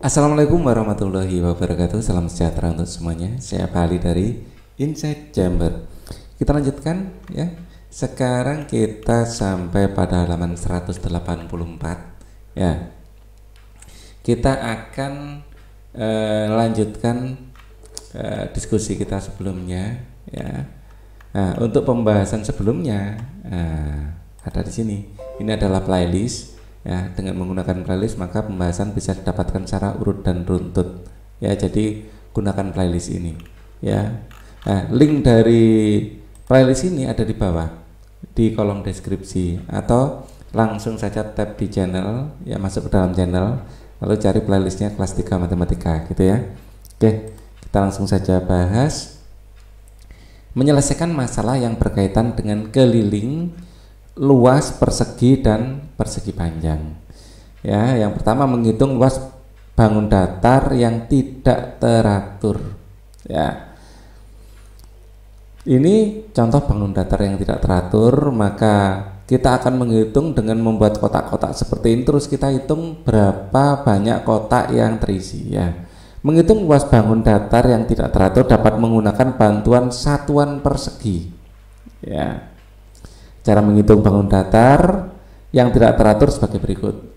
Assalamualaikum warahmatullahi wabarakatuh. Salam sejahtera untuk semuanya. Saya Pak Ali dari Insight Jember. Kita lanjutkan ya. Sekarang kita sampai pada halaman 184 ya. Kita akan lanjutkan diskusi kita sebelumnya ya. Nah, untuk pembahasan sebelumnya ada di sini. Ini adalah playlist. Ya, dengan menggunakan playlist maka pembahasan bisa didapatkan secara urut dan runtut. Ya, jadi gunakan playlist ini. Ya, nah, link dari playlist ini ada di bawah di kolom deskripsi atau langsung saja tap di channel, ya masuk ke dalam channel, lalu cari playlistnya kelas 3 matematika, gitu ya. Oke, kita langsung saja bahas menyelesaikan masalah yang berkaitan dengan keliling, luas, persegi, dan persegi panjang. Ya, yang pertama menghitung luas bangun datar yang tidak teratur. Ya, ini contoh bangun datar yang tidak teratur. Maka kita akan menghitung dengan membuat kotak-kotak seperti ini. Terus kita hitung berapa banyak kotak yang terisi. Ya, menghitung luas bangun datar yang tidak teratur dapat menggunakan bantuan satuan persegi. Ya. Cara menghitung bangun datar yang tidak teratur sebagai berikut.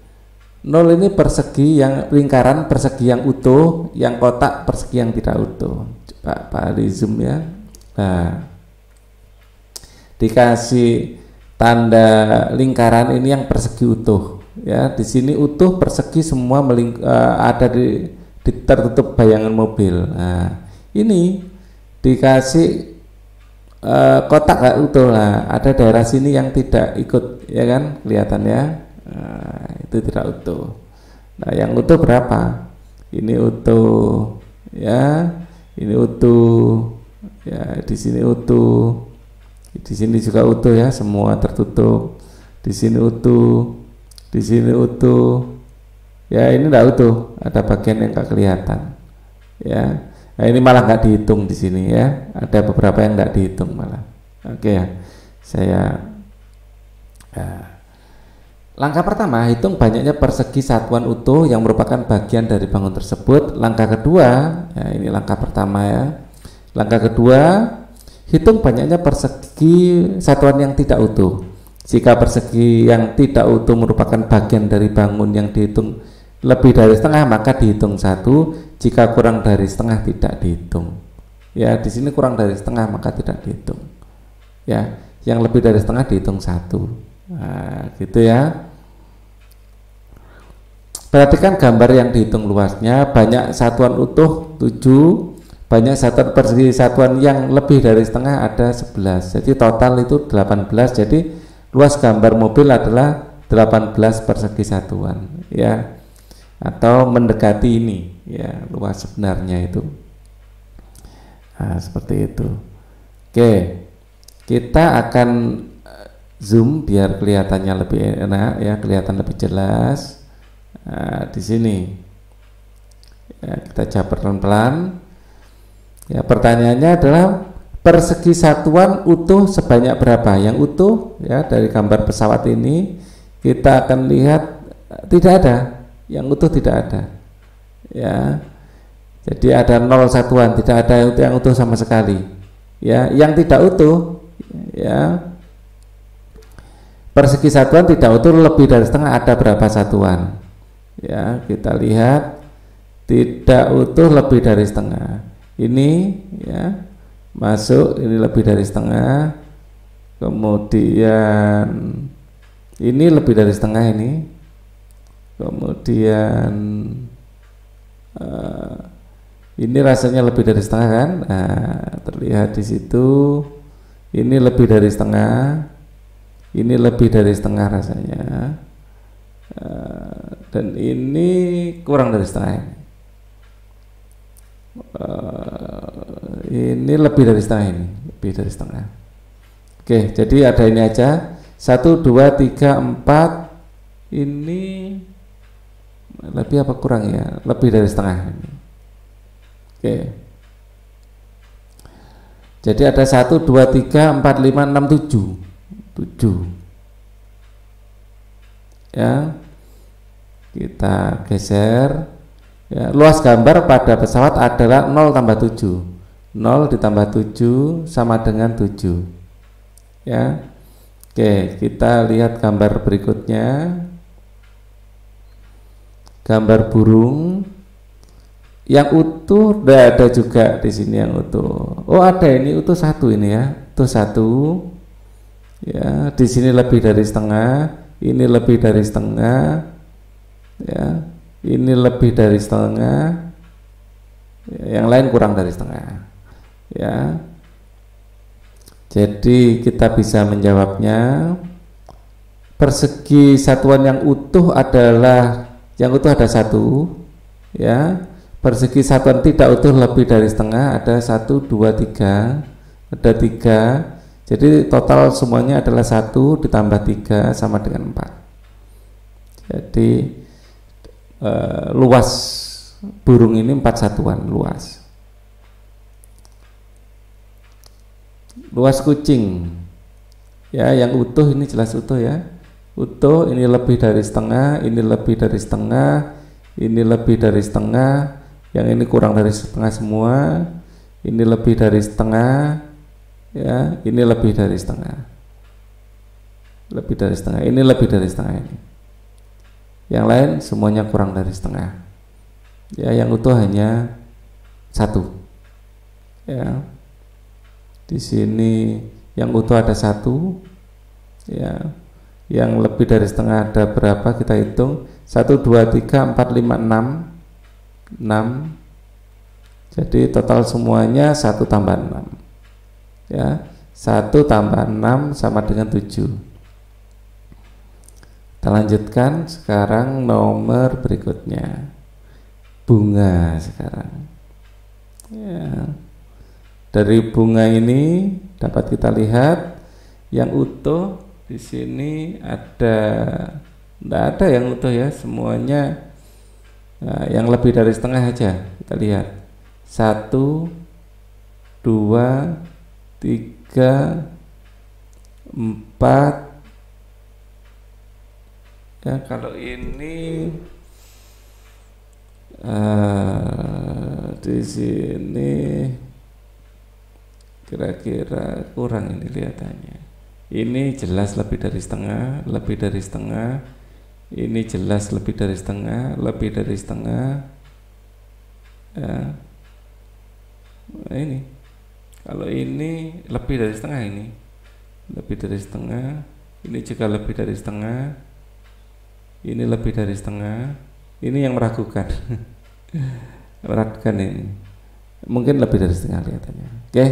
0 ini persegi yang lingkaran persegi yang utuh, yang kotak persegi yang tidak utuh. Coba Pak Ali zoom ya. Nah, dikasih tanda lingkaran ini yang persegi utuh. Ya, di sini utuh persegi semua ada di tertutup bayangan mobil. Nah, ini dikasih kotak gak utuh lah, ada daerah sini yang tidak ikut, ya kan, kelihatannya. Nah, itu tidak utuh. Nah, yang utuh berapa? Ini utuh, ya, ini utuh, ya, di sini utuh, di sini juga utuh ya, semua tertutup. Di sini utuh, di sini utuh, ya ini tidak utuh, ada bagian yang nggak kelihatan, ya. Nah, ini malah nggak dihitung di sini ya. Ada beberapa yang nggak dihitung malah. Oke ya. Langkah pertama, hitung banyaknya persegi satuan utuh yang merupakan bagian dari bangun tersebut. Langkah kedua, ya ini langkah pertama ya. Langkah kedua, hitung banyaknya persegi satuan yang tidak utuh. Jika persegi yang tidak utuh merupakan bagian dari bangun yang dihitung lebih dari setengah, maka dihitung 1. Jika kurang dari setengah tidak dihitung. Ya, di sini kurang dari setengah maka tidak dihitung. Ya, yang lebih dari setengah dihitung 1. Nah, gitu ya. Perhatikan gambar yang dihitung luasnya. Banyak satuan utuh 7, banyak satuan persegi satuan yang lebih dari setengah ada 11. Jadi total itu 18. Jadi luas gambar mobil adalah 18 persegi satuan. Ya, atau mendekati ini ya luas sebenarnya itu. Nah, seperti itu. Oke, kita akan zoom biar kelihatannya lebih enak ya, kelihatan lebih jelas. Nah, di sini ya, kita coba pelan-pelan ya. Pertanyaannya adalah persegi satuan utuh sebanyak berapa? Yang utuh ya, dari gambar pesawat ini kita akan lihat tidak ada. Yang utuh tidak ada ya, jadi ada 0 satuan, tidak ada yang utuh sama sekali ya. Yang tidak utuh ya, persegi satuan tidak utuh lebih dari setengah ada berapa satuan ya, kita lihat tidak utuh lebih dari setengah ini ya, masuk ini lebih dari setengah, kemudian ini lebih dari setengah ini, kemudian ini rasanya lebih dari setengah kan. Nah, terlihat di situ ini lebih dari setengah, ini lebih dari setengah rasanya, dan ini kurang dari setengah. Ini lebih dari setengah, ini lebih dari setengah. Oke, jadi ada ini aja 1, 2, 3, 4. Ini lebih apa kurang ya? Lebih dari setengah ini. Oke. Jadi ada 1, 2, 3, 4, 5, 6, 7. 7. Ya. Kita geser. Ya, luas gambar pada pesawat adalah 0 tambah 7. 0 ditambah 7 sama dengan 7. Ya. Oke, kita lihat gambar berikutnya. Gambar burung yang utuh, ada juga di sini yang utuh. Oh, ada, ini utuh satu ini ya. Utuh satu. Ya, di sini lebih dari setengah, ini lebih dari setengah. Ya. Ini lebih dari setengah, yang lain kurang dari setengah. Ya, jadi kita bisa menjawabnya. Persegi satuan yang utuh adalah ada satu. Ya, persegi satuan tidak utuh lebih dari setengah ada 1, 2, 3, ada 3. Jadi total semuanya adalah 1 ditambah 3 sama dengan 4. Jadi luas burung ini 4 satuan luas. Luas kucing ya, yang utuh ini jelas utuh ya, utuh ini lebih dari setengah, ini lebih dari setengah, ini lebih dari setengah, yang ini kurang dari setengah semua, ini lebih dari setengah ya, ini lebih dari setengah, lebih dari setengah, ini lebih dari setengah ini. Yang lain semuanya kurang dari setengah. Ya, yang utuh hanya 1. Ya. Di sini yang utuh ada 1. Ya. Yang lebih dari setengah ada berapa? Kita hitung. 1, 2, 3, 4, 5, 6. 6. Jadi total semuanya 1 tambah 6. Ya. 1 tambah 6 sama dengan 7. Kita lanjutkan sekarang nomor berikutnya, bunga sekarang. Ya. Dari bunga ini dapat kita lihat yang utuh di sini tidak ada yang utuh ya, semuanya yang lebih dari setengah aja. Kita lihat 1, 2, 3, 4. Ya, kalau ini di sini kira-kira kurang ini lihatannya. Ini jelas lebih dari setengah, lebih dari setengah. Ini jelas lebih dari setengah, lebih dari setengah. Ya. Nah, ini kalau ini lebih dari setengah, ini lebih dari setengah. Ini juga lebih dari setengah. Ini lebih dari setengah. Ini yang meragukan. Meragukan ini. Mungkin lebih dari setengah lihatannya. Oke.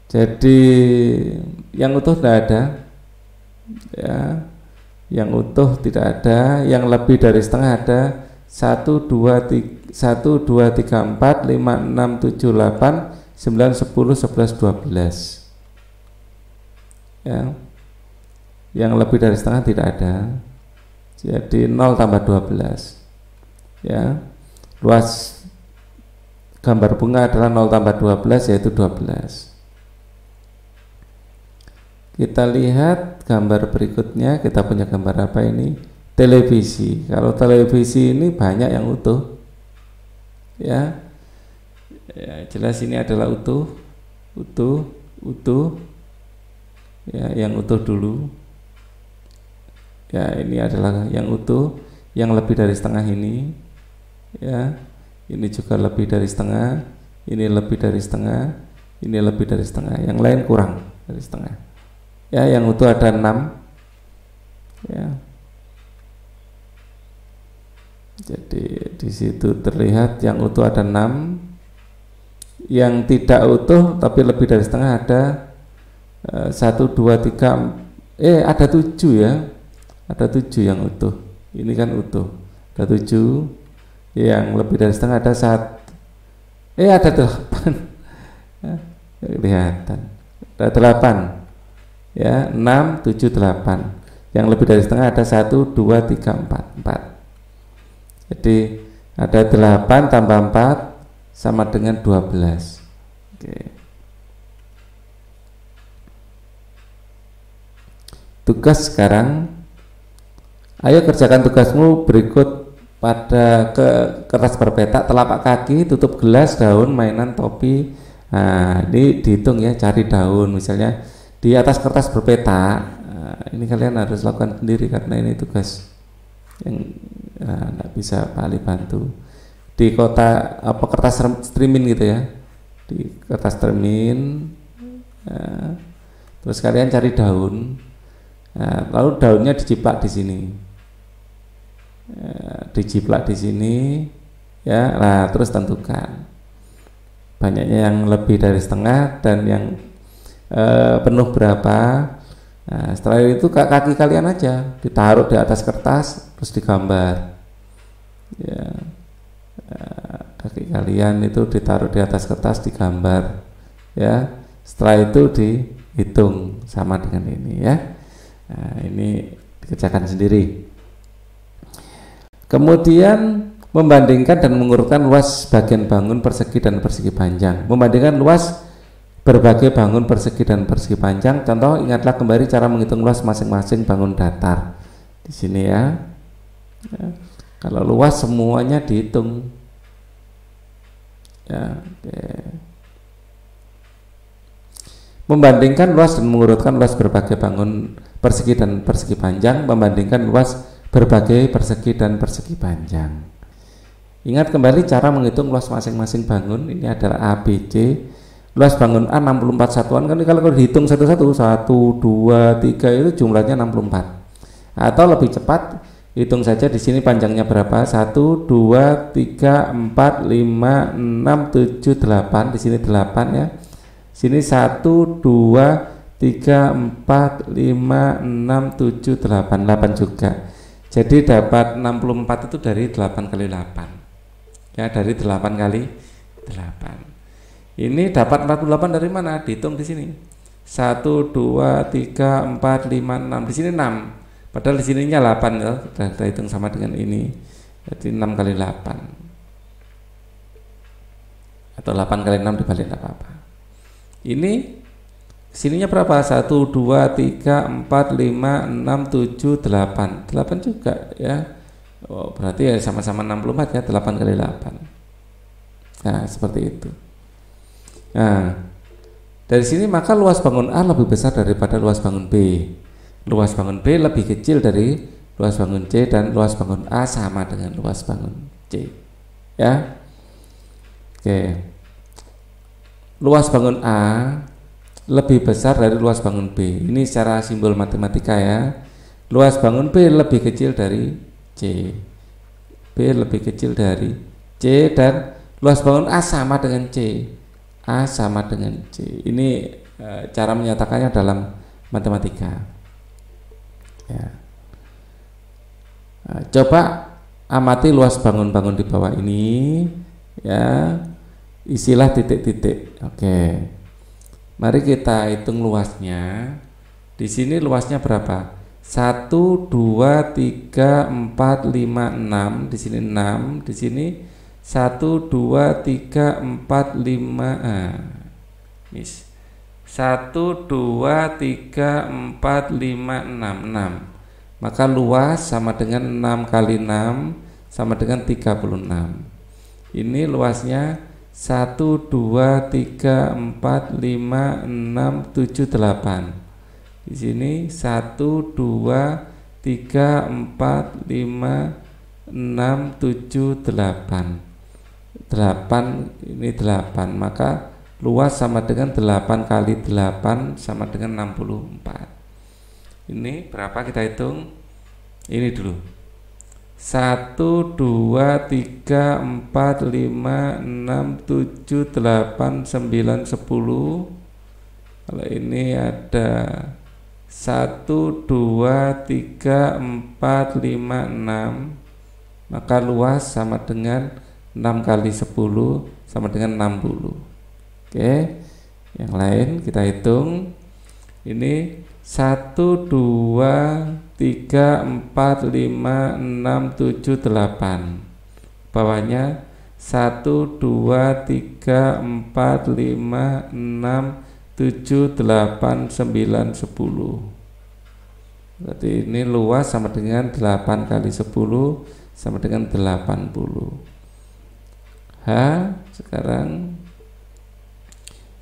Jadi yang utuh tidak ada. Ya. Yang utuh tidak ada. Yang lebih dari setengah ada 1, 2, 3, 1, 2, 3, 4, 5, 6, 7, 8, 9, 10, 11, 12. Ya. Yang lebih dari setengah tidak ada. Jadi 0 tambah 12. Ya. Luas gambar bunga adalah 0 tambah 12 yaitu 12. Kita lihat gambar berikutnya. Kita punya gambar apa ini? Televisi. Kalau televisi ini banyak yang utuh. Ya. Ya, jelas ini adalah utuh. Ya, yang utuh dulu. Ya, ini adalah yang utuh, yang lebih dari setengah ini. Ya, ini juga lebih dari setengah, ini lebih dari setengah, ini lebih dari setengah. Yang lain kurang dari setengah. Ya, yang utuh ada 6. Ya. Jadi di situ terlihat yang utuh ada 6. Yang tidak utuh tapi lebih dari setengah ada 1, 2, 3, ada 7 ya. Ada 7 yang utuh. Ini kan utuh. Ada 7. Yang lebih dari setengah ada 1. Ada 8. Ya, kelihatan. Ada 8. Ya, 6, 7, 8. Yang lebih dari setengah ada 1, 2, 3, 4. 4. Jadi ada 8 tambah 4 sama dengan 12. Oke. Tugas sekarang. Ayo kerjakan tugasmu berikut pada kertas berpetak, telapak kaki, tutup gelas, daun, mainan, topi. Nah, ini dihitung ya, cari daun misalnya di atas kertas berpetak. Nah, ini kalian harus lakukan sendiri karena ini tugas yang nggak bisa Pak Ali bantu. Di kertas streaming gitu ya, di kertas streaming. Terus kalian cari daun, lalu daunnya dijiplak di sini, dijiplak di sini, ya. Nah, terus tentukan banyaknya, yang lebih dari setengah dan yang penuh berapa. Nah, setelah itu kaki kalian aja ditaruh di atas kertas terus digambar, ya. Kaki kalian itu ditaruh di atas kertas digambar, ya. Setelah itu dihitung sama dengan ini, ya. Nah, ini dikerjakan sendiri. Kemudian membandingkan dan mengurutkan luas bagian bangun persegi dan persegi panjang. Membandingkan luas berbagai bangun persegi dan persegi panjang. Contoh, ingatlah kembali cara menghitung luas masing-masing bangun datar. Di sini ya. Kalau luas semuanya dihitung. Ya, oke. Membandingkan luas dan mengurutkan luas berbagai bangun persegi dan persegi panjang. Membandingkan luas berbagai persegi dan persegi panjang. Ingat kembali cara menghitung luas masing-masing bangun. Ini adalah A, B, C. Luas bangun A 64 satuan, kan kalau dihitung satu-satu, 1, 2, 3 itu jumlahnya 64. Atau lebih cepat, hitung saja di sini panjangnya berapa, 1, 2, 3, 4, 5, 6, 7, 8, di sini 8 ya. Sini 1, 2, 3, 4, 5, 6, 7, 8, 8 juga. Jadi dapat 64 itu dari 8 kali 8. Ya, dari 8 kali 8. Ini dapat 48 dari mana? Dihitung di sini. 1, 2, 3, 4, 5, 6. Di sini 6. Padahal di sininya 8 ya. Kita hitung sama dengan ini. Jadi 6 kali 8. Atau 8 kali 6 dibalik tidak apa-apa. Ini sininya berapa? 1, 2, 3, 4, 5, 6, 7, 8. 8 juga ya. Oh, berarti ya sama-sama 64 ya, 8 kali 8. Nah, seperti itu. Nah, dari sini maka luas bangun A lebih besar daripada luas bangun B. Luas bangun B lebih kecil dari luas bangun C, dan luas bangun A sama dengan luas bangun C. Ya. Oke. Luas bangun A lebih besar dari luas bangun B. Ini secara simbol matematika ya. Luas bangun B lebih kecil dari C. B lebih kecil dari C, dan luas bangun A sama dengan C. A sama dengan C. Ini cara menyatakannya dalam matematika. Ya. Coba amati luas bangun-bangun di bawah ini. Ya, isilah titik-titik. Oke. Mari kita hitung luasnya. Di sini luasnya berapa? 1, 2, 3, 4, 5, 6. Di sini 6. Di sini 1, 2, 3, 4, 5. 1, 2, 3, 4, 5, 6. Maka luas sama dengan 6 kali 6 sama dengan 36. Ini luasnya 1, 2, 3, 4, 5, 6, 7, 8. Di sini 1, 2, 3, 4, 5, 6, 7, 8. 8 ini 8, maka luas sama dengan 8 kali 8 sama dengan 64. Ini berapa kita hitung? Ini dulu. 1, 2, 3, 4, 5, 6, 7, 8, 9, 10. Kalau ini ada 1, 2, 3, 4, 5, 6. Maka luas sama dengan 6 kali 10 sama dengan 60. Oke, yang lain kita hitung. Ini 1, 2, 3, 4, 5, 6, 7, 8. Bawahnya 1, 2, 3, 4, 5, 6, 7, 8, 9, 10. Berarti ini luas sama dengan 8 kali 10 sama dengan 80. H sekarang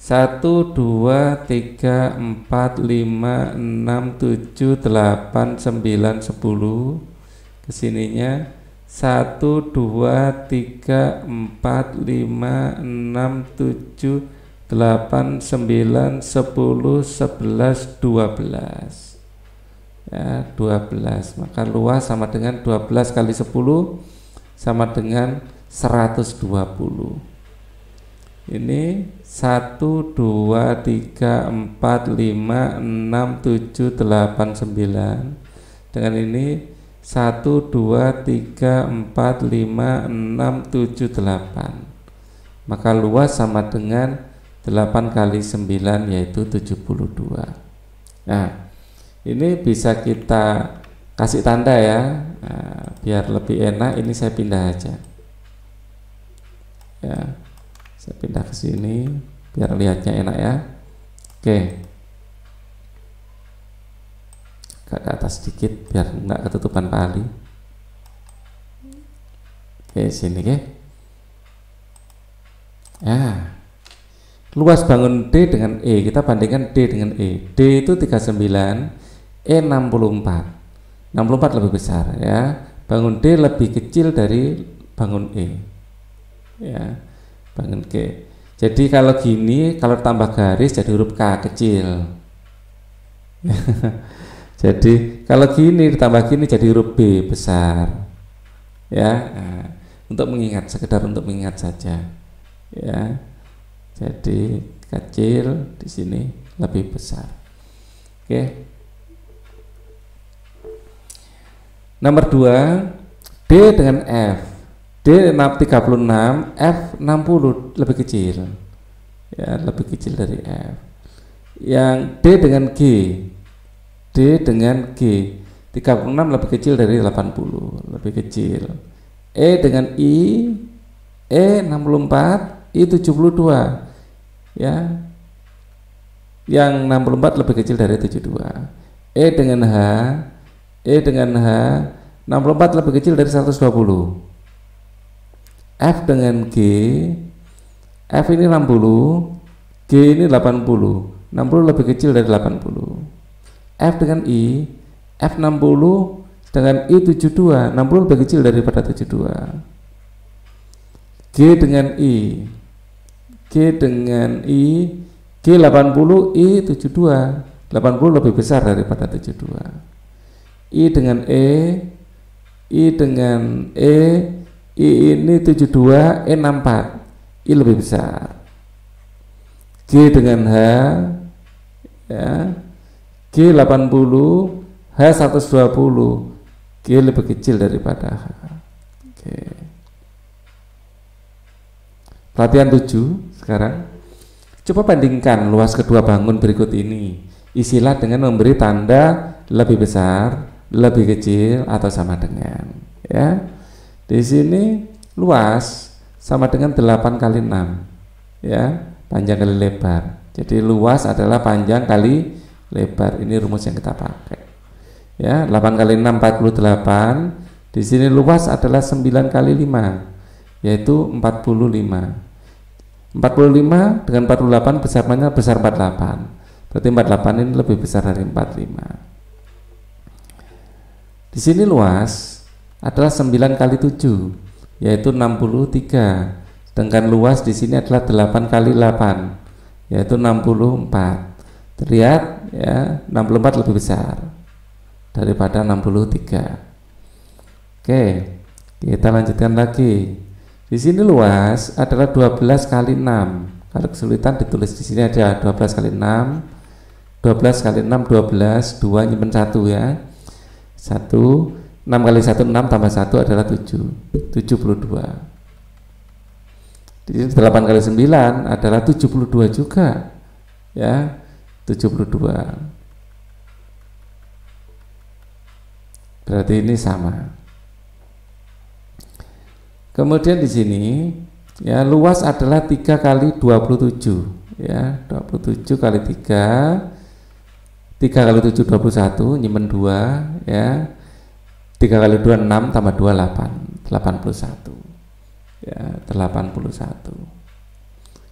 1, 2, 3, 4, 5, 6, 7, 8, 9, 10. Kesininya 1, 2, 3, 4, 5, 6, 7, 8, 9, 10, 11, 12. Ya, 12. Maka luas sama dengan 12 kali 10 sama dengan 120. Ini 1, 2, 3, 4, 5, 6, 7, 8, 9. Dengan ini 1, 2, 3, 4, 5, 6, 7, 8. Maka luas sama dengan 8 kali 9 yaitu 72. Nah, ini bisa kita kasih tanda ya. Nah, biar lebih enak ini saya pindah aja. Ya. Saya pindah ke sini biar lihatnya enak ya. Oke. Agak ke atas sedikit biar enggak ketutupan Pak Ali. Oke, sini oke. Ya. Luas bangun D dengan E, kita bandingkan D dengan E. D itu 39, E 64. 64 lebih besar ya. Bangun D lebih kecil dari bangun E. Ya. Bangun G. Jadi kalau gini, kalau tambah garis jadi huruf K kecil. Jadi kalau gini ditambah gini jadi huruf B besar. Ya, nah, untuk mengingat, sekedar untuk mengingat saja. Ya. Jadi kecil di sini lebih besar. Oke. Nomor 2, D dengan F. D 36, F 60 lebih kecil. Ya, lebih kecil dari F. Yang D dengan G. D dengan G 36 lebih kecil dari 80, lebih kecil. E dengan I, E 64, I 72. Ya. Yang 64 lebih kecil dari 72. E dengan H, E dengan H 64 lebih kecil dari 120. F dengan G, F ini 60, G ini 80, 60 lebih kecil dari 80. F dengan I, F 60 dengan I 72, 60 lebih kecil daripada 72. G dengan I, G dengan I, G 80, I 72, 80 lebih besar daripada 72. I dengan E, I dengan E, I ini 72, E 64, I lebih besar. G dengan H, ya, G 80, H 120, G lebih kecil daripada H. Oke. Pelatihan 7 sekarang. Coba bandingkan luas kedua bangun berikut ini. Isilah dengan memberi tanda lebih besar, lebih kecil, atau sama dengan. Ya. Di sini luas sama dengan 8 kali 6. Ya, panjang kali lebar. Jadi luas adalah panjang kali lebar. Ini rumus yang kita pakai. Ya, 8 kali 6 48. Di sini luas adalah 9 kali 5, yaitu 45. 45 dengan 48 besarnya besar 48. Berarti 48 ini lebih besar dari 45. Di sini luas adalah 9 kali 7, yaitu 63. Sedangkan luas di sini adalah 8 kali 8, yaitu 64. Terlihat ya, 64 lebih besar daripada 63. Oke, kita lanjutkan lagi. Di sini luas adalah 12 kali 6. Kalau kesulitan ditulis di sini aja 12 kali 6. 12 kali 6 12, 2 nyimpen 1 ya. 1, 6 kali 1 6 tambah 1 adalah 7, 72. Di sini 8 kali 9 adalah 72 juga. Ya, 72. Berarti ini sama. Kemudian di sini ya luas adalah 3 kali 27 ya, 27 kali 3, 3 kali 7 21, nyimpen 2 ya. 3 kali 2 6 tambah 2 8. 81. Ya, 81.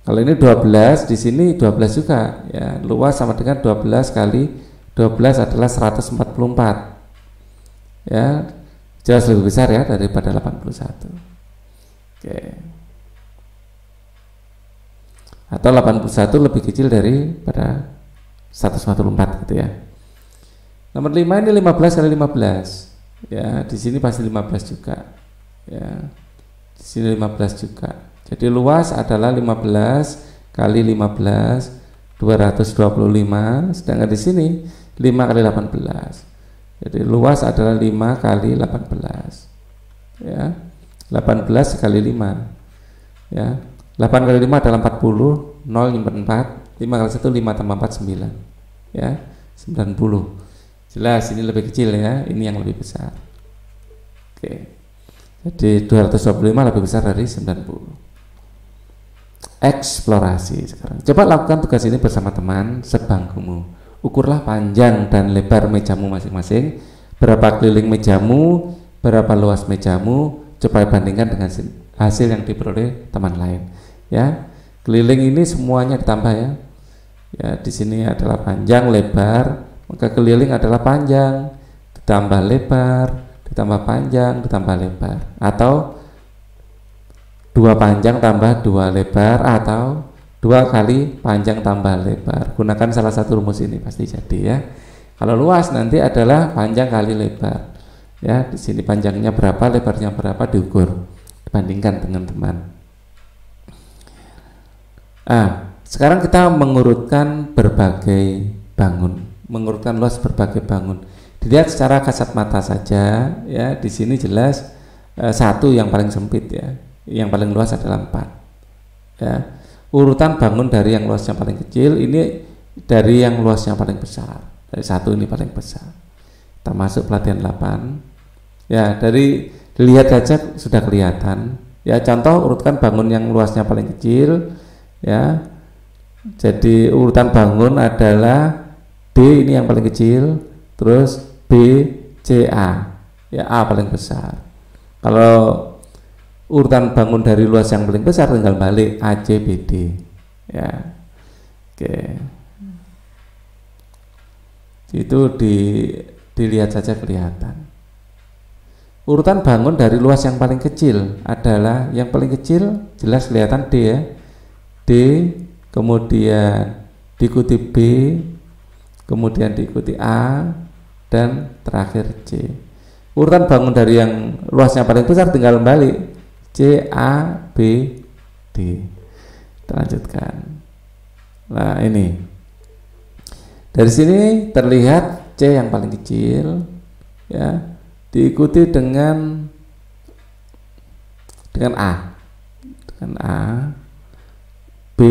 Kalau ini 12, di sini 12 juga ya. Luas sama dengan 12 kali 12 adalah 144. Ya, jelas lebih besar ya daripada 81. Oke. Atau 81 lebih kecil daripada 144 gitu ya. Nomor 5 ini 15 kali 15. Ya, di sini pasti 15 juga. Ya. Di sini 15 juga. Jadi luas adalah 15 kali 15 225, sedangkan di sini 5 kali 18. Jadi luas adalah 5 kali 18. Ya. 18 kali 5. Ya. 8 kali 5 adalah 40, 0 nyimpen 4, 5 kali 1 5 tambah 4 9. Ya, 90. Jelas ini lebih kecil ya, ini yang lebih besar. Oke. Jadi 225 lebih besar dari 90. Eksplorasi sekarang. Coba lakukan tugas ini bersama teman sebangkumu. Ukurlah panjang dan lebar mejamu masing-masing. Berapa keliling mejamu, berapa luas mejamu. Coba bandingkan dengan hasil yang diperoleh teman lain. Ya, keliling ini semuanya ditambah ya. Ya, di sini adalah panjang, lebar. Maka keliling adalah panjang ditambah lebar, ditambah panjang, ditambah lebar. Atau 2 panjang tambah 2 lebar, atau 2 kali panjang tambah lebar. Gunakan salah satu rumus ini pasti jadi ya. Kalau luas nanti adalah panjang kali lebar. Ya, di sini panjangnya berapa, lebarnya berapa diukur, dibandingkan dengan teman. Sekarang kita mengurutkan berbagai bangun, mengurutkan luas berbagai bangun. Dilihat secara kasat mata saja ya. Di sini jelas 1 yang paling sempit ya. Yang paling luas adalah 4 ya. Urutan bangun dari yang luasnya paling kecil ini dari yang luasnya paling besar. Dari 1 ini paling besar. Kita masuk pelatihan 8 ya. Dari dilihat saja sudah kelihatan ya. Contoh, urutkan bangun yang luasnya paling kecil ya. Jadi urutan bangun adalah D ini yang paling kecil, terus B, C, A ya. A paling besar. Kalau urutan bangun dari luas yang paling besar tinggal balik A, C, B, D ya. Oke. Itu dilihat saja kelihatan. Urutan bangun dari luas yang paling kecil adalah yang paling kecil jelas kelihatan D ya. D, kemudian diikuti B, kemudian diikuti A, dan terakhir C. Urutan bangun dari yang luasnya paling besar tinggal balik C, A, B, D. Kita lanjutkan. Nah ini dari sini terlihat C yang paling kecil ya, diikuti dengan A, B,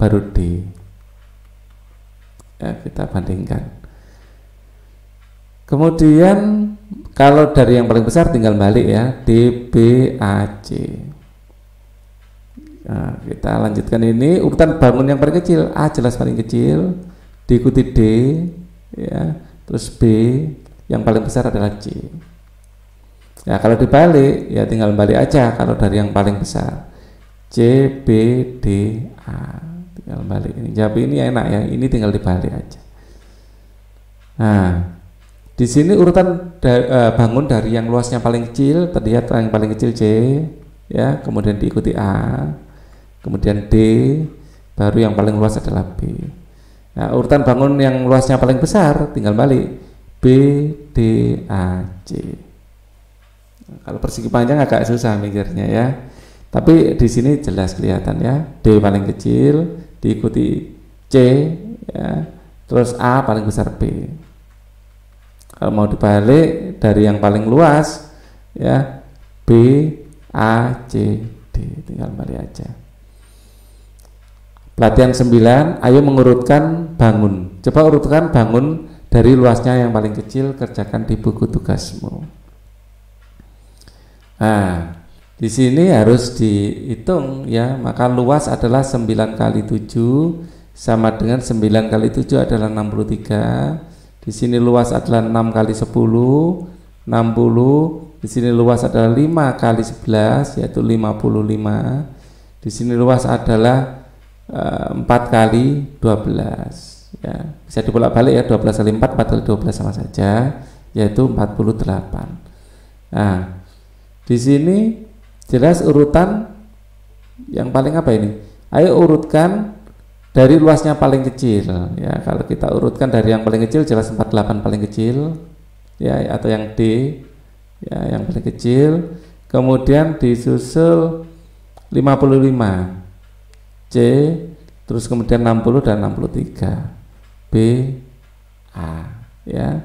baru D ya. Kita bandingkan. Kemudian kalau dari yang paling besar tinggal balik ya, D, B, A, C. Nah, kita lanjutkan ini urutan bangun yang paling kecil. A jelas paling kecil, diikuti D ya, terus B, yang paling besar adalah C. Ya, kalau dibalik ya tinggal balik aja. Kalau dari yang paling besar C, B, D, A, tinggal balik. Ini jawab ini enak ya, ini tinggal dibalik aja. Nah, di sini urutan bangun dari yang luasnya paling kecil, terlihat yang paling kecil C ya, kemudian diikuti A, kemudian D, baru yang paling luas adalah B. Nah, urutan bangun yang luasnya paling besar tinggal balik B, D, A, C. Nah, kalau persegi panjang agak susah mikirnya ya. Tapi di sini jelas kelihatan ya, D paling kecil, diikuti C ya, terus A paling besar B. Kalau mau dibalik dari yang paling luas ya, B, A, C, D, tinggal balik aja. Pelatihan 9, ayo mengurutkan bangun. Coba urutkan bangun dari luasnya yang paling kecil, kerjakan di buku tugasmu. Nah, di sini harus dihitung ya, maka luas adalah 9 kali 7 sama dengan 9 kali 7 adalah 63. Di sini luas adalah 6 kali 10, 60, Di sini luas adalah 5 kali 11 yaitu 55. Di sini luas adalah 4 kali 12 ya. Bisa dibolak-balik ya, 12 kali 4, 4 kali 12 sama saja yaitu 48. Nah, di sini jelas urutan yang paling apa ini? Ayo urutkan dari luasnya paling kecil ya. Kalau kita urutkan dari yang paling kecil jelas 48 paling kecil ya, atau yang D ya, yang paling kecil, kemudian disusul 55 C, terus kemudian 60 dan 63 B A ya.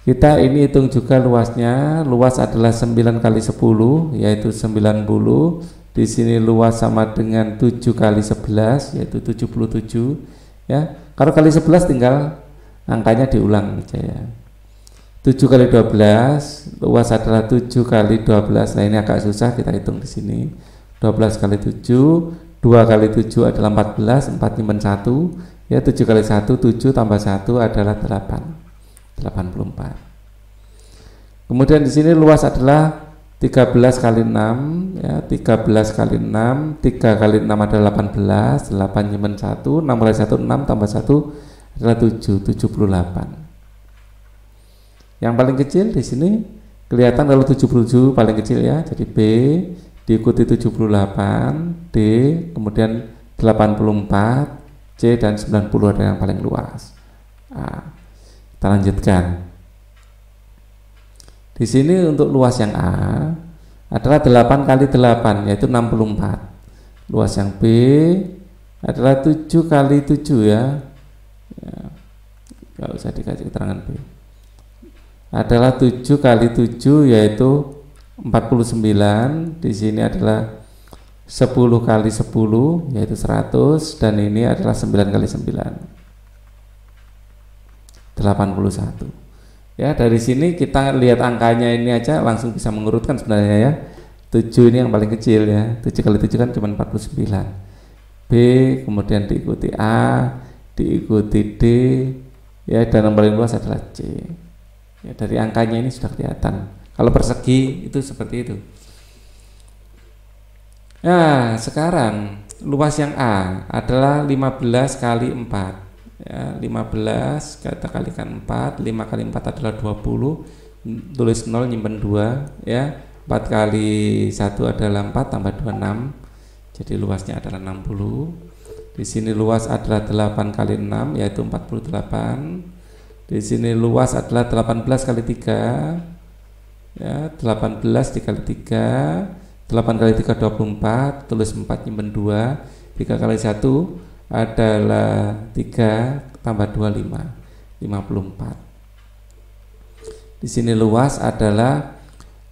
Kita ini hitung juga luasnya. Luas adalah 9 kali 10 yaitu 90. Di sini luas sama dengan 7 kali 11 yaitu 77 ya. Kalau kali 11 tinggal angkanya diulang aja ya. 7 kali 12 luas adalah 7 kali 12. Nah, ini agak susah kita hitung di sini. 12 kali 7, 2 kali 7 adalah 14, 4 nyimpen 1 ya, 7 kali 1 7 tambah 1 adalah 8, 84. Kemudian di sini luas adalah 13 kali 6 ya, 13 kali 6, 3 kali 6 adalah 18, 8 nyimpen 1, 6 kali 1 6 tambah 1 adalah 7, 78. Yang paling kecil di sini kelihatan kalau 77 paling kecil ya, jadi B diikuti 78, D kemudian 84, C dan 90 ada yang paling luas. Nah, kita lanjutkan. Di sini untuk luas yang A adalah 8 kali 8 yaitu 64. Luas yang B adalah 7 kali 7 ya. Enggak usah dikasih keterangan B. Adalah 7 kali 7 yaitu 49. Di sini adalah 10 kali 10 yaitu 100 dan ini adalah 9 kali 9 81. Ya, dari sini kita lihat angkanya ini aja langsung bisa mengurutkan sebenarnya ya. 7 ini yang paling kecil ya. 7 kali 7 kan cuma 49. B kemudian diikuti A, diikuti D ya, dan yang paling luas adalah C. Ya, dari angkanya ini sudah kelihatan. Kalau persegi itu seperti itu. Nah, sekarang luas yang A adalah 15 kali 4. Ya, 15 kita kalikan 4, 5 kali 4 adalah 20. Tulis 0 nyimpen 2 ya. 4 kali 1 adalah 4 tambah 2 6. Jadi luasnya adalah 60. Di sini luas adalah 8 kali 6 yaitu 48. Di sini luas adalah 18 kali 3 ya, 18 dikali 3, 8 kali 3 24, tulis 4 nyimpen 2, 3 kali 1 adalah 3 tambah 2 5, 54. Di sini luas adalah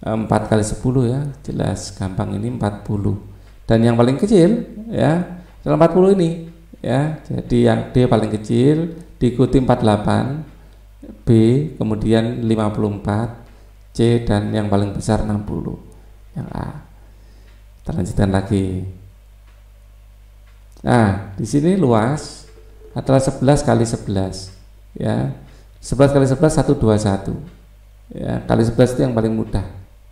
4 kali 10 ya, jelas gampang ini 40. Dan yang paling kecil ya adalah 40 ini ya. Jadi yang D paling kecil diikuti 48, B kemudian 54, C dan yang paling besar 60 yang A. Kita lanjutkan lagi. Nah, di sini luas adalah 11 kali 11 ya. 11 kali 11 121 ya. Kali 11 itu yang paling mudah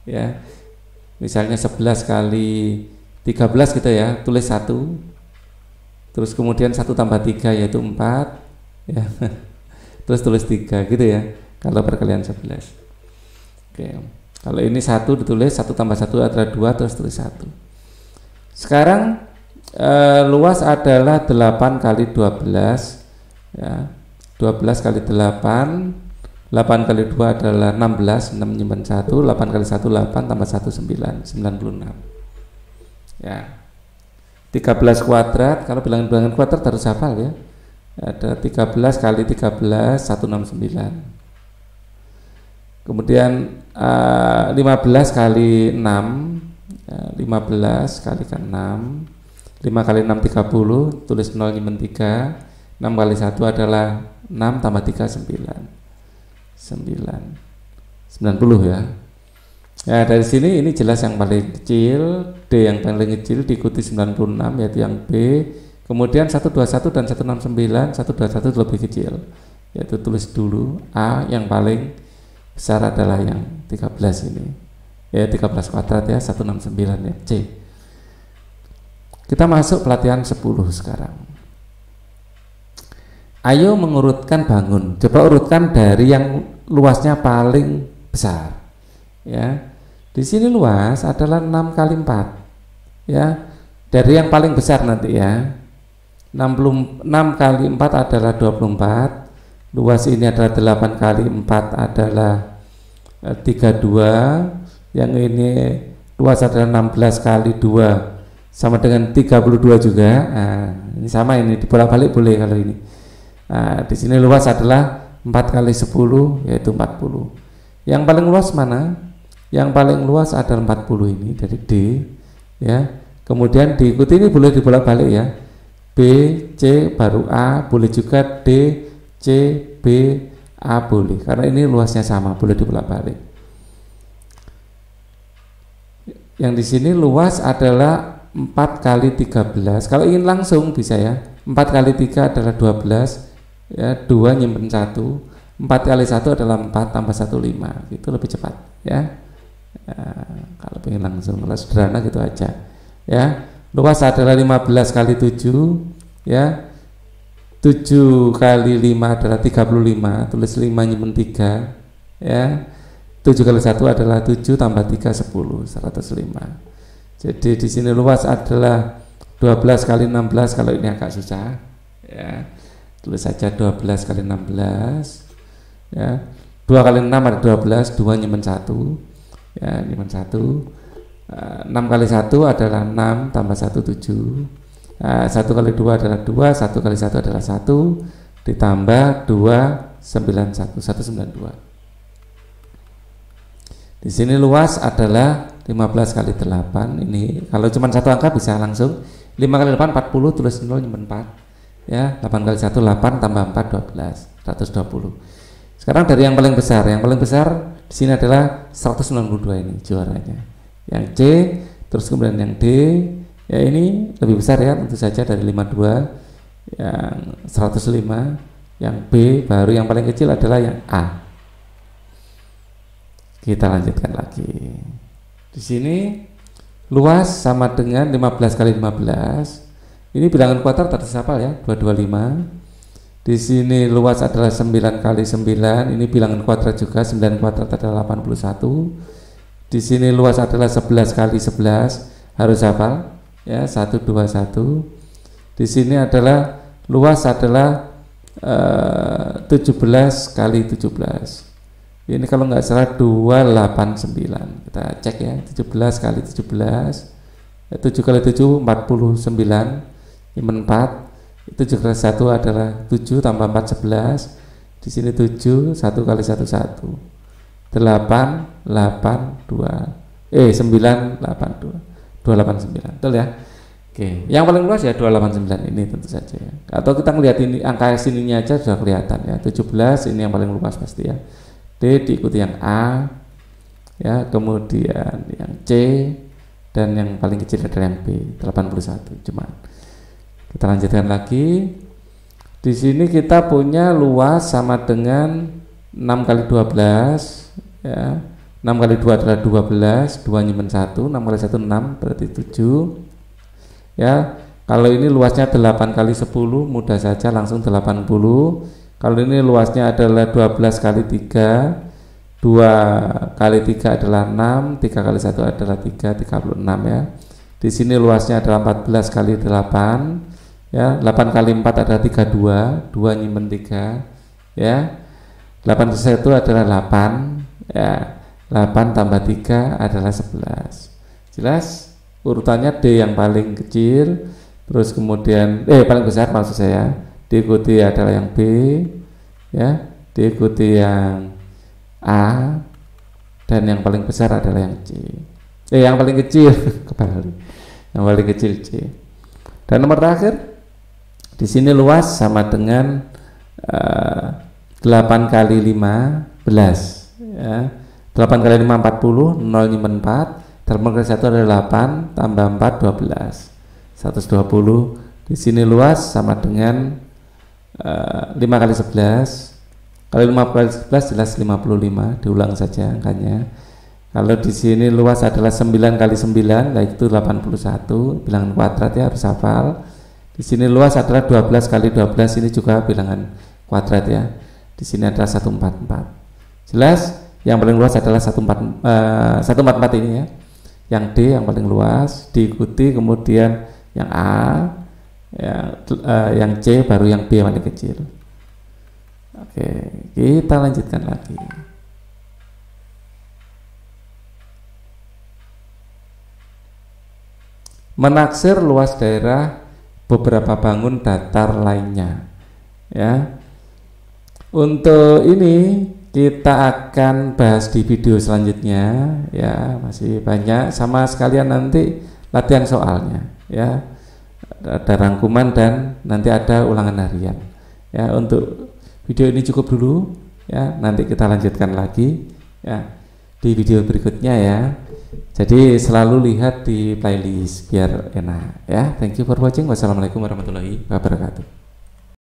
ya. Misalnya 11 kali 13 gitu ya, tulis 1. Terus kemudian 1 tambah 3 yaitu 4 ya. Terus tulis 3 gitu ya kalau perkalian 11. Oke. Kalau ini 1 ditulis 1 tambah 1 adalah 2, terus tulis 1. Sekarang luas adalah 8 kali 12 ya. 12 kali 8, 8 kali 2 adalah 16, 6 menyimpan 1, 8 kali 1 8 tambah 1 9, 96 ya. 13 kuadrat, kalau bilangan kuadrat harus hafal ya. Ada 13 kali 13 169. Kemudian 15 kali 6 ya, 15 kalikan 6, 5 kali 6 30, tulis 0 nyimpen 3, 6 kali 1 adalah 6 tambah 3 90 ya. Ya, dari sini ini jelas yang paling kecil, D yang paling kecil diikuti 96 yaitu yang B. Kemudian 121 dan 169, 121 lebih kecil yaitu tulis dulu A yang paling besar adalah yang 13 ini. Ya 13 kuadrat ya 169 ya C. Kita masuk pelatihan 10 sekarang. Ayo mengurutkan bangun. Coba urutkan dari yang luasnya paling besar. Ya. Di sini luas adalah 6 kali 4. Ya. Dari yang paling besar nanti ya. 6 kali 4 adalah 24. Luas ini adalah 8 kali 4 adalah 32. Yang ini luas adalah 16 kali 2 sama dengan 32 juga. Nah, ini sama, ini dibolak-balik boleh kalau ini. Nah, di sini luas adalah 4 kali 10 yaitu 40. Yang paling luas mana? Yang paling luas adalah 40 ini dari D ya. Kemudian diikuti ini boleh dibolak-balik ya. B, C baru A, boleh juga D, C, B, A boleh. Karena ini luasnya sama, boleh dibolak-balik. Yang di sini luas adalah 4 kali 13. Kalau ingin langsung bisa ya. 4 kali 3 adalah 12. Ya, 2 nyimpen 1. 4 kali 1 adalah 4 tambah 1 5. Itu lebih cepat ya. Ya, kalau ingin langsung, kalau sederhana gitu aja. Ya, luas adalah 15 kali 7 ya. 7 kali 5 adalah 35. Tulis 5 nyimpen 3 ya. 7 kali 1 adalah 7 tambah 3 10, 105. Jadi di sini luas adalah 12 kali 16. Kalau ini agak susah ya. Tulis saja 12 kali 16 ya. 2 kali 6 ada 12, 2 nyimpen 1 ya, nyimpen 1. 6 kali 1 adalah 6 tambah 1 7. 1 kali 2 adalah 2, 1 kali 1 adalah 1 ditambah 2 91, 192. Di sini luas adalah 15 kali 8. Ini kalau cuma satu angka bisa langsung. 5 kali 8 40, tulis 0 nyimpen 4. Ya, 8 kali 1 8 tambah 4 12, 120. Sekarang dari yang paling besar. Yang paling besar di sini adalah 192 ini juaranya. Yang C, terus kemudian yang D. Ya ini lebih besar ya, tentu saja dari 52. Yang 105, yang B, baru yang paling kecil adalah yang A. Kita lanjutkan lagi. Di sini luas sama dengan 15 kali 15. Ini bilangan kuadrat atas hafal ya, 225. Di sini luas adalah 9 kali 9. Ini bilangan kuadrat juga, 9 kuadrat adalah 81. Di sini luas adalah 11 kali 11. Harus hafal ya, 121. Di sini adalah luas adalah 17 kali 17. Ini kalau nggak salah 289. Kita cek ya, 17 kali 17. 7 kali 7 49. 4, 7 kali 1 adalah 7 tambah 4 11. Di sini 7, 1 kali 1 1. 8 8 2. 9 8 2. 289. Betul ya? Oke, yang paling luas ya 289 ini tentu saja ya. Atau kita ngelihat ini angka sininya aja sudah kelihatan ya. 17 ini yang paling luas pasti ya. D diikuti yang A ya, kemudian yang C, dan yang paling kecil adalah yang B, 81 cuma. Kita lanjutkan lagi. Di sini kita punya luas sama dengan 6 kali 12 ya. 6 kali 2 adalah 12, 2 nyimpen 1, 6 kali 1 6 berarti 7. Ya, kalau ini luasnya 8 kali 10 mudah saja langsung 80. Kalau ini luasnya adalah 12 kali 3, 2 kali 3 adalah 6, 3 kali 1 adalah 3, 36 ya. Di sini luasnya adalah 14 kali 8. Ya, 8 kali 4 adalah 32, 2 nyimpen 3 ya. 8 kali 1 adalah 8 ya. 8 tambah 3 adalah 11. Jelas? Urutannya D yang paling kecil, terus kemudian paling besar maksud saya, diikuti adalah yang B ya, diikuti yang A, dan yang paling besar adalah yang C. Yang paling kecil kembali. Yang paling kecil C. Dan nomor terakhir di sini luas sama dengan 8 kali 15 ya. 8 kali 5 40, 0 nyimpen 4. 8 kali 1 adalah 8 tambah 4 12. 120. Di sini luas sama dengan 5 kali 11. Kalau 5 kali 11 jelas 55, diulang saja angkanya. Kalau di sini luas adalah 9 kali 9, yaitu 81, bilangan kuadrat ya, harus hafal. Di sini luas adalah 12 kali 12, ini juga bilangan kuadrat ya. Di sini adalah 144. Jelas yang paling luas adalah 144 ini ya. Yang D yang paling luas, diikuti kemudian yang A, yang C, baru yang B yang paling kecil. Oke, kita lanjutkan lagi. Menaksir luas daerah beberapa bangun datar lainnya. Ya. Untuk ini kita akan bahas di video selanjutnya. Ya, masih banyak. Sama sekalian nanti latihan soalnya. Ya, ada rangkuman dan nanti ada ulangan harian. Ya, untuk video ini cukup dulu. Ya, nanti kita lanjutkan lagi. Ya, di video berikutnya ya. Jadi selalu lihat di playlist biar enak ya. Thank you for watching. Wassalamualaikum warahmatullahi wabarakatuh.